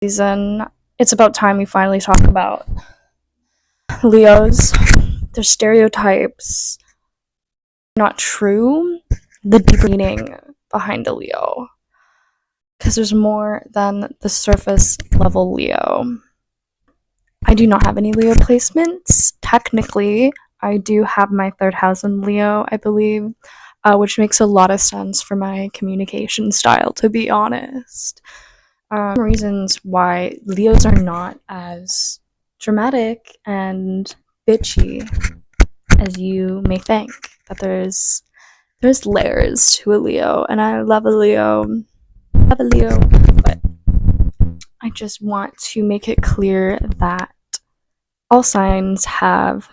Season, it's about time we finally talk about Leos, their stereotypes, not true, the deeper meaning behind a Leo. Because there's more than the surface level Leo. I do not have any Leo placements. Technically, I do have my third house in Leo, I believe, which makes a lot of sense for my communication style, to be honest. Reasons why Leos are not as dramatic and bitchy as you may think. That there's layers to a Leo, and I love a Leo. But I just want to make it clear that all signs have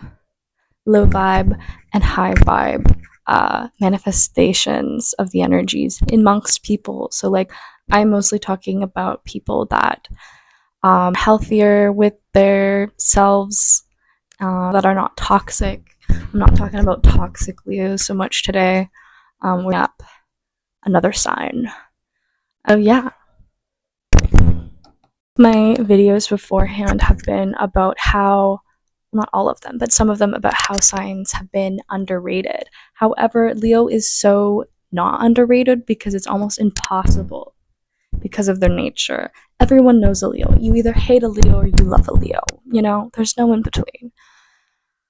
low vibe and high vibe manifestations of the energies amongst people. So like, I'm mostly talking about people that healthier with their selves, that are not toxic. I'm not talking about toxic Leos so much today. We're up another sign. Oh yeah. My videos beforehand have been about how, not all of them, but some of them about how signs have been underrated. However, Leo is so not underrated because it's almost impossible because of their nature. Everyone knows a Leo. You either hate a Leo or you love a Leo. You know, there's no in between.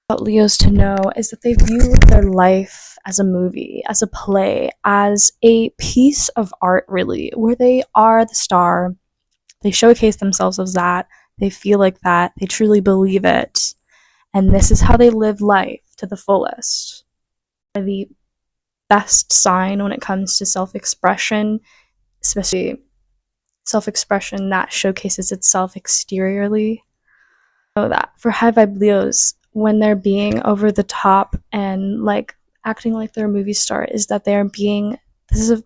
What Leos to know is that they view their life as a movie, as a play, as a piece of art, really, where they are the star. They showcase themselves as that. They feel like that. They truly believe it. And this is how they live life to the fullest. The best sign when it comes to self-expression, especially self-expression that showcases itself exteriorly. Know that for high vibe Leos, when they're being over the top and like acting like they're a movie star, is that they're being, this is a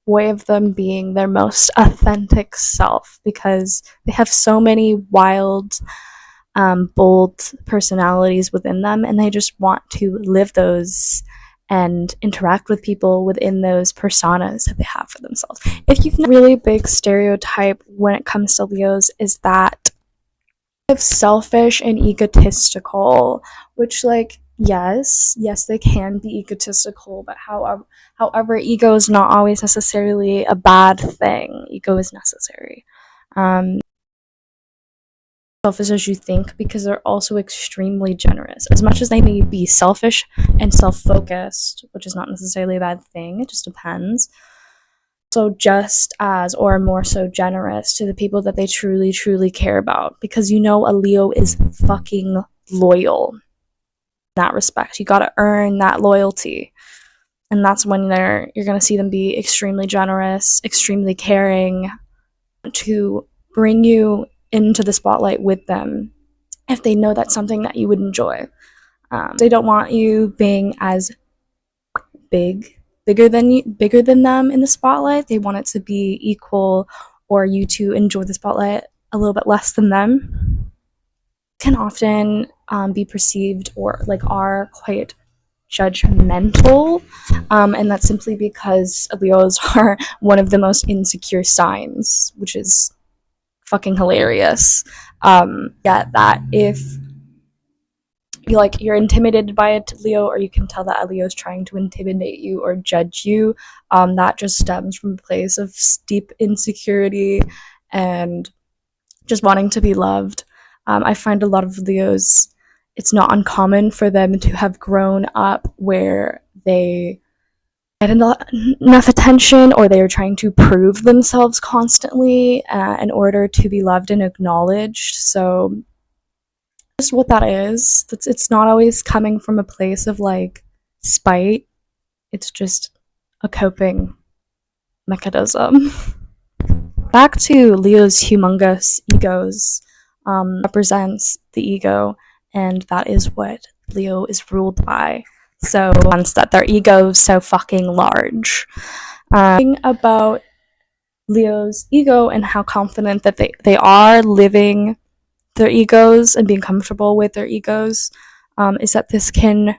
way of them being their most authentic self, because they have so many wild, bold personalities within them, and they just want to live those and interact with people within those personas that they have for themselves. If you've a really big stereotype when it comes to Leos is that they're selfish and egotistical, which, like, yes, they can be egotistical, but however, ego is not always necessarily a bad thing. Ego is necessary. Selfish as you think, because they're also extremely generous. As much as they may be selfish and self-focused, which is not necessarily a bad thing, it just depends. So just as, or more so, generous to the people that they truly, truly care about, because you know a Leo is fucking loyal. In that respect, you gotta earn that loyalty, and that's when you're gonna see them be extremely generous, extremely caring, to bring you into the spotlight with them if they know that's something that you would enjoy. They don't want you being as bigger than them in the spotlight. They want it to be equal, or you to enjoy the spotlight a little bit less than them. Can often be perceived, or like are quite judgmental, and that's simply because Leos are one of the most insecure signs, which is fucking hilarious. That if you're intimidated by a Leo, or you can tell that a Leo is trying to intimidate you or judge you, that just stems from a place of deep insecurity and just wanting to be loved. I find a lot of Leos, it's not uncommon for them to have grown up where they get enough attention, or they are trying to prove themselves constantly in order to be loved and acknowledged. So just what that is, it's not always coming from a place of like spite. It's just a coping mechanism. Back to Leo's humongous egos, represents the ego, and that is what Leo is ruled by. So once that their ego is so fucking large. About Leo's ego and how confident that they are living their egos and being comfortable with their egos, is that this can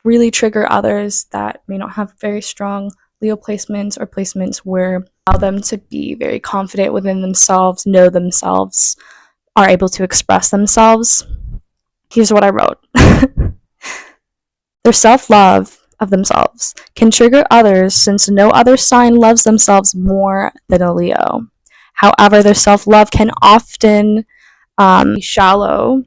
really trigger others that may not have very strong Leo placements, or placements where allow them to be very confident within themselves, know themselves, are able to express themselves. Here's what I wrote. Their self-love of themselves can trigger others since no other sign loves themselves more than a Leo. However, their self-love can often be shallow,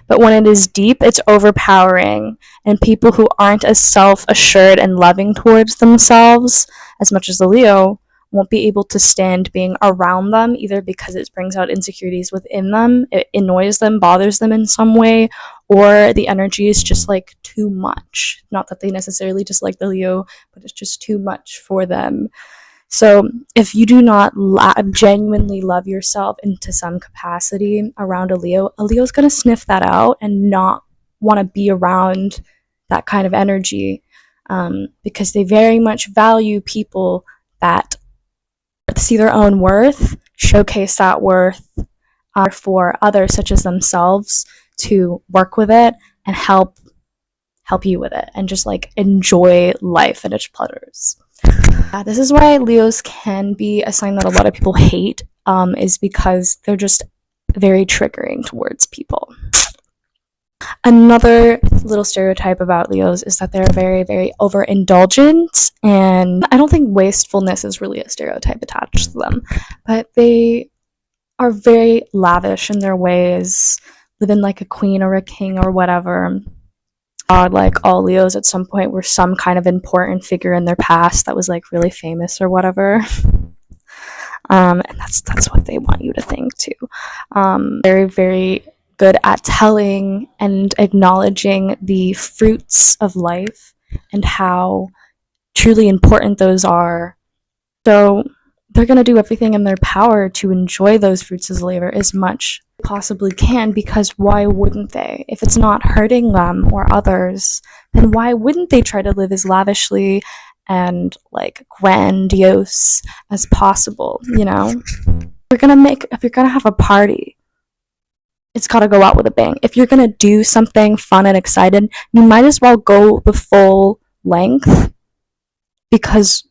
but when it is deep, it's overpowering, and people who aren't as self-assured and loving towards themselves as much as the Leo won't be able to stand being around them, either because it brings out insecurities within them, it annoys them, bothers them in some way, or the energy is just like too much. Not that they necessarily dislike the Leo, but it's just too much for them. So if you do not genuinely love yourself into some capacity around a Leo's going to sniff that out and not want to be around that kind of energy, because they very much value people that see their own worth, showcase that worth for others such as themselves to work with it and help you with it, and just like enjoy life and its pleasures. This is why Leos can be a sign that a lot of people hate, is because they're just very triggering towards people. Another little stereotype about Leos is that they're very, very overindulgent, and I don't think wastefulness is really a stereotype attached to them, but they are very lavish in their ways, living like a queen or a king or whatever. Like all Leos at some point were some kind of important figure in their past that was like really famous or whatever. And that's what they want you to think too. Very, very good at telling and acknowledging the fruits of life and how truly important those are. So they're going to do everything in their power to enjoy those fruits of labor as much as possibly can, because why wouldn't they? If it's not hurting them or others, then why wouldn't they try to live as lavishly and like grandiose as possible, you know? If you're gonna have a party, it's gotta go out with a bang. If you're gonna do something fun and excited, you might as well go the full length, because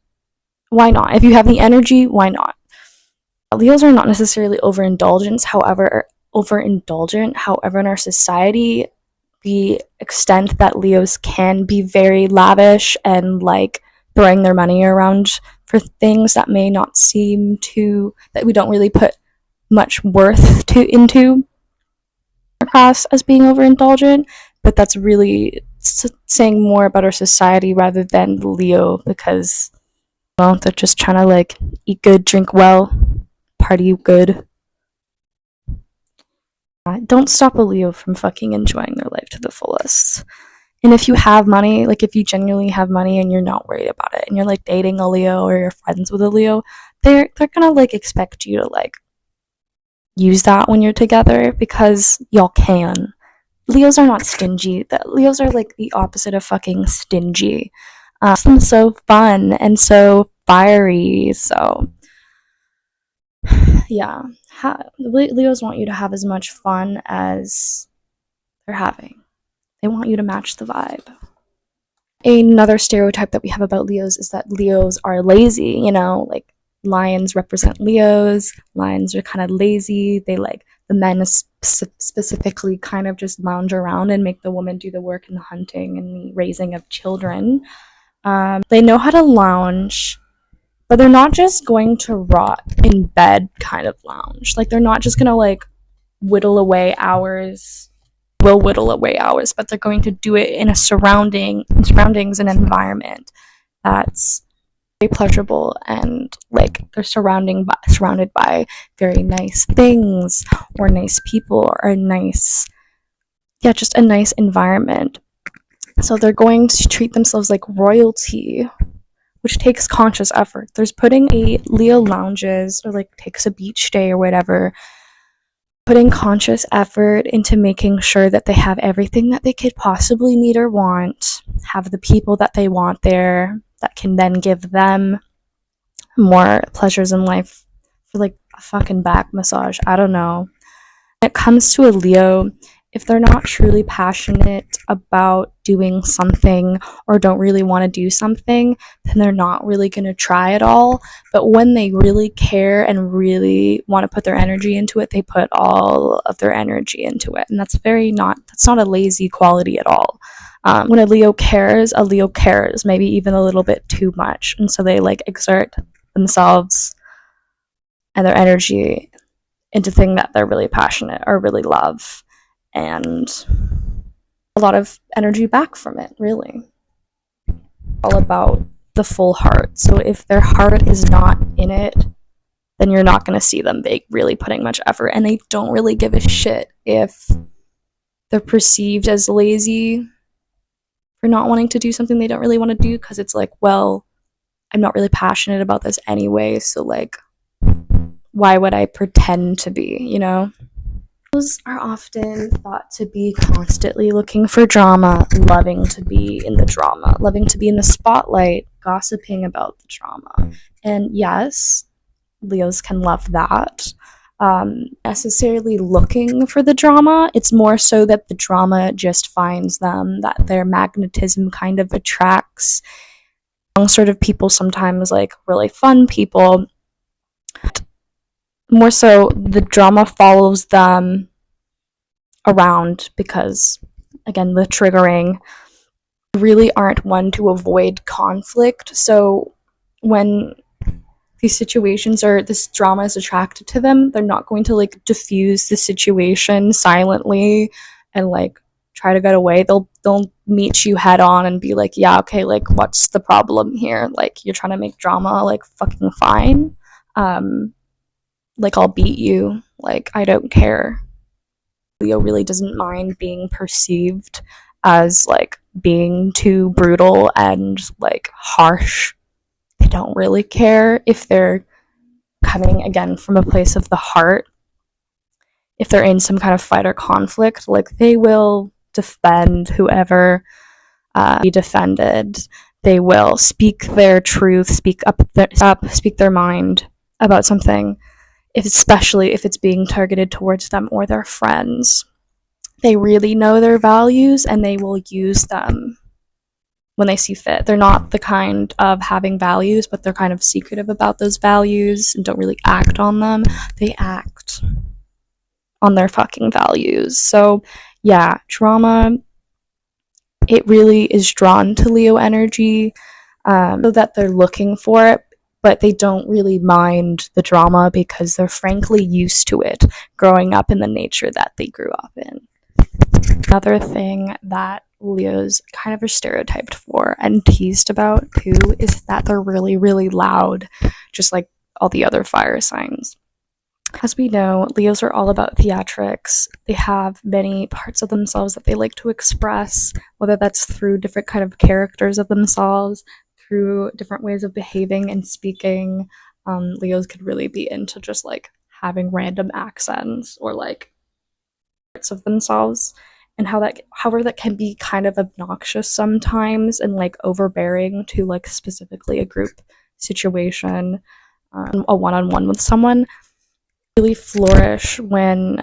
why not? If you have the energy, why not? Leos are not necessarily overindulgent, however, in our society, the extent that Leos can be very lavish and like throwing their money around for things that may not seem to, that we don't really put much worth into across as being overindulgent, but that's really saying more about our society rather than Leo, because, well, they're just trying to like eat good, drink well, party good. Don't stop a Leo from fucking enjoying their life to the fullest. And if you have money, like if you genuinely have money and you're not worried about it, and you're like dating a Leo or you're friends with a Leo, they're gonna like expect you to like use that when you're together, because y'all can. Leos are not stingy. Leos are like the opposite of fucking stingy. Them so fun and so fiery. So yeah, Leos want you to have as much fun as they're having. They want you to match the vibe. Another stereotype that we have about Leos is that Leos are lazy, you know, like lions represent Leos. Lions are kind of lazy. They like the men specifically kind of just lounge around and make the woman do the work and the hunting and the raising of children. They know how to lounge, but they're not just going to rot in bed kind of lounge. Like they're not just gonna like whittle away hours, but they're going to do it in a surroundings and environment that's very pleasurable, and like they're surrounded by very nice things or nice people or just a nice environment. So they're going to treat themselves like royalty, which takes conscious effort. There's putting a Leo lounges or like takes a beach day or whatever, putting conscious effort into making sure that they have everything that they could possibly need or want, have the people that they want there that can then give them more pleasures in life, for like a fucking back massage. I don't know. When it comes to a Leo, if they're not truly passionate about doing something or don't really want to do something, then they're not really going to try at all. But when they really care and really want to put their energy into it, they put all of their energy into it. And that's not a lazy quality at all. When a Leo cares, maybe even a little bit too much. And so they like exert themselves and their energy into things that they're really passionate or really love, and a lot of energy back from it, really. All about the full heart. So if their heart is not in it, then you're not going to see them really putting much effort, and they don't really give a shit if they're perceived as lazy for not wanting to do something they don't really want to do, because it's like, well, I'm not really passionate about this anyway, so like, why would I pretend to be, you know? Leos are often thought to be constantly looking for drama, loving to be in the drama, loving to be in the spotlight, gossiping about the drama. And yes, Leos can love that. Necessarily looking for the drama, it's more so that the drama just finds them, that their magnetism kind of attracts sort of people, sometimes like really fun people. More so, the drama follows them around because, again, the triggering, really aren't one to avoid conflict. So when these situations or this drama is attracted to them, they're not going to like diffuse the situation silently and like try to get away. They'll meet you head on and be like, yeah, okay, like what's the problem here? Like, you're trying to make drama, like fucking fine. Like, I'll beat you. Like, I don't care. Leo really doesn't mind being perceived as like being too brutal and like harsh. They don't really care if they're coming again from a place of the heart. If they're in some kind of fight or conflict, like they will defend whoever be defended. They will speak their truth, speak their mind about something, especially if it's being targeted towards them or their friends. They really know their values and they will use them when they see fit. They're not the kind of having values, but they're kind of secretive about those values and don't really act on them. They act on their fucking values. So yeah, drama, it really is drawn to Leo energy, so that they're looking for it, but they don't really mind the drama because they're frankly used to it growing up in the nature that they grew up in. Another thing that Leos kind of are stereotyped for and teased about too is that they're really, really loud, just like all the other fire signs. As we know, Leos are all about theatrics. They have many parts of themselves that they like to express, whether that's through different kind of characters of themselves, through different ways of behaving and speaking. Leos could really be into just like having random accents or like parts of themselves, and however that can be kind of obnoxious sometimes and like overbearing to like specifically a group situation, a one-on-one with someone. Really flourish when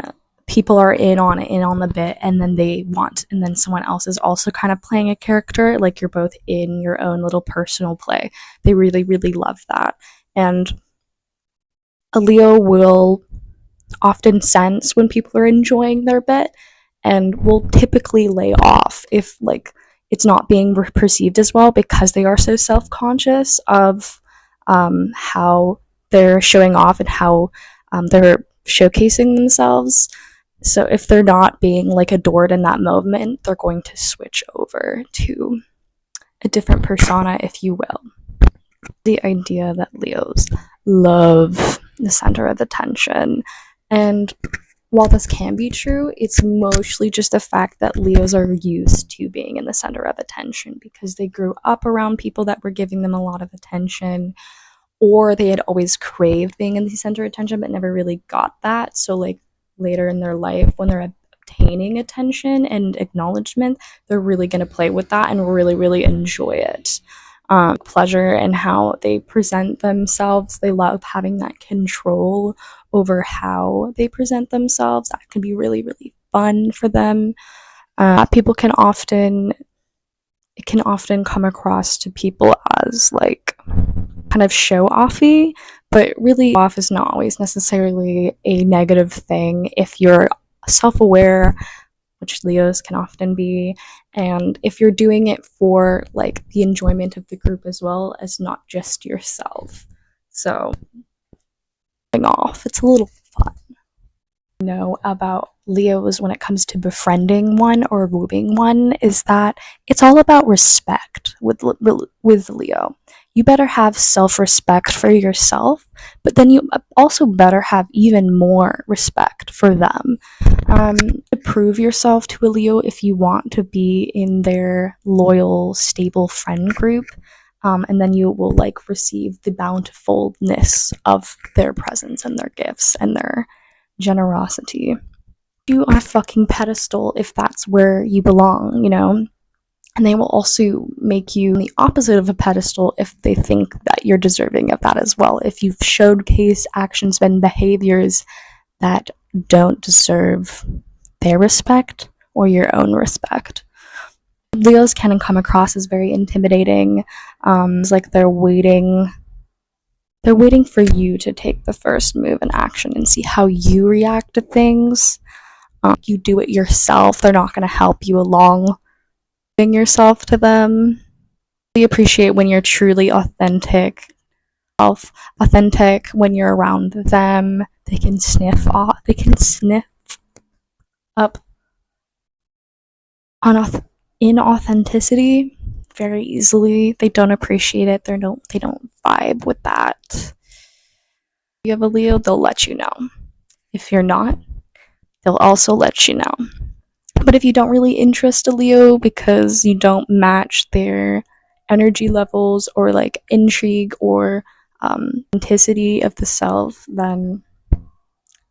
people are in on the bit, and then someone else is also kind of playing a character, like you're both in your own little personal play. They really, really love that. And a Leo will often sense when people are enjoying their bit and will typically lay off if like it's not being perceived as well, because they are so self-conscious of how they're showing off and how they're showcasing themselves. So if they're not being like adored in that moment, they're going to switch over to a different persona, if you will. The idea that Leos love the center of attention. And while this can be true, it's mostly just the fact that Leos are used to being in the center of attention because they grew up around people that were giving them a lot of attention, or they had always craved being in the center of attention but never really got that. So like later in their life, when they're obtaining attention and acknowledgement, they're really going to play with that and really, really enjoy it. Pleasure in how they present themselves. They love having that control over how they present themselves. That can be really, really fun for them. It can often come across to people as like kind of show offy, but really off is not always necessarily a negative thing if you're self-aware, which Leos can often be, and if you're doing it for like the enjoyment of the group as well as not just yourself. So off, it's a little fun. Know about Leos when it comes to befriending one or wooing one is that it's all about respect with Leo. You better have self-respect for yourself, but then you also better have even more respect for them. To prove yourself to a Leo if you want to be in their loyal, stable friend group, and then you will like receive the bountifulness of their presence and their gifts and their generosity. You on a fucking pedestal if that's where you belong, you know? And they will also make you the opposite of a pedestal if they think that you're deserving of that as well. If you've showcased actions and behaviors that don't deserve their respect or your own respect. Leos can come across as very intimidating. It's like they're waiting for you to take the first move and action and see how you react to things. You do it yourself. They're not going to help you along giving yourself to them. They appreciate when you're truly authentic when you're around them. They can sniff up on inauthenticity very easily. They don't appreciate it. They don't vibe with that. If you have a Leo, they'll let you know. If you're not, they'll also let you know. But if you don't really interest a Leo because you don't match their energy levels or like intrigue or authenticity of the self, then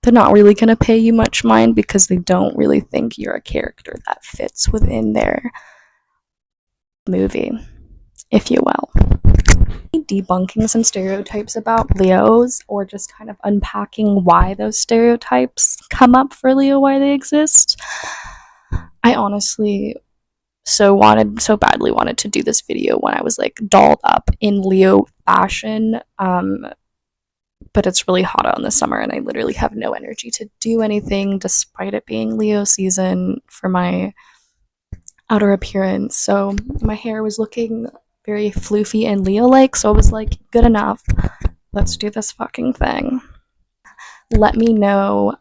they're not really going to pay you much mind because they don't really think you're a character that fits within their movie, if you will. Debunking some stereotypes about Leos or just kind of unpacking why those stereotypes come up for Leo, why they exist. I honestly so badly wanted to do this video when I was like dolled up in Leo fashion, but it's really hot out in the summer and I literally have no energy to do anything despite it being Leo season for my outer appearance. So my hair was looking very floofy and Leo-like, so I was like, good enough. Let's do this fucking thing. Let me know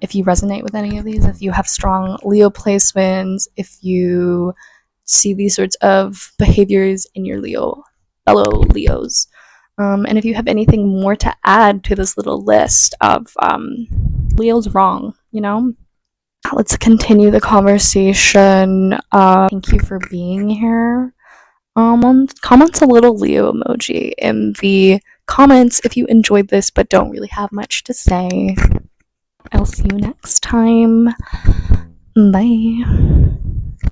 if you resonate with any of these, if you have strong Leo placements, if you see these sorts of behaviors in your fellow Leos. And if you have anything more to add to this little list of Leo's wrong, you know? Let's continue the conversation. Thank you for being here. Comment a little Leo emoji in the comments if you enjoyed this but don't really have much to say. I'll see you next time. Bye.